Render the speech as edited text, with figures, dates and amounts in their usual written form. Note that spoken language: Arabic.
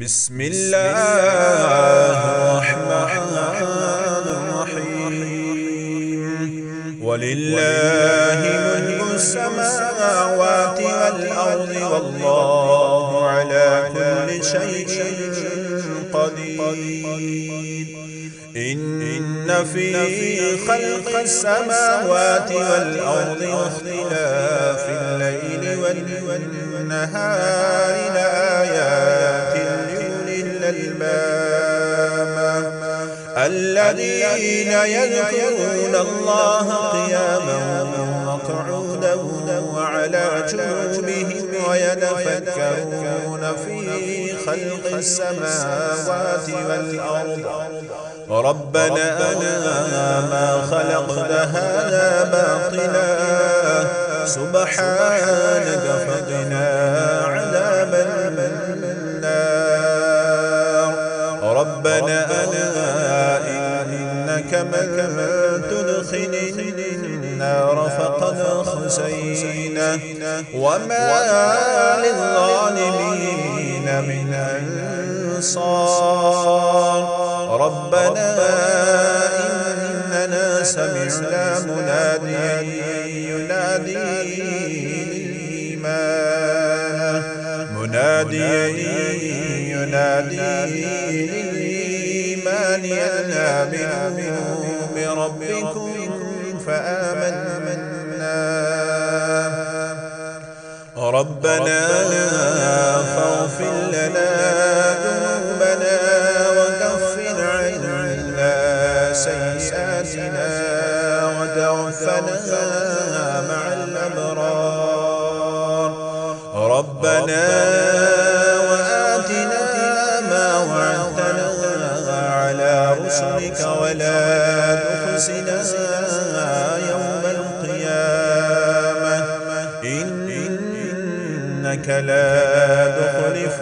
بسم الله الرحمن الرحيم ولله ملك السماوات والأرض والله على كل شيء قدير إن في خلق السماوات والأرض واختلاف الليل والنهار لآيات لأولي الألباب الذين يذكرون الله قياما وقعودا وعلى جنوبهم ويتفكرون في خلق السماوات والأرض ربنا ما خلقت هذا باطلا سبحانك فقنا عذاب النار ربنا إنك من تدخل النار فقد خزينه وما للظالمين من أنصار ربنا إننا سمعنا مناديا ينادي للإيمان أن آمنوا بربكم فآمنا ربنا فاغفر لنا ذنوبنا وكفر عنا سيئاتنا وتوفنا مع الأبرار ربنا وآتنا ما وعدتنا على رسلك ولا تخزنا يوم القيامة إنك لا تخلف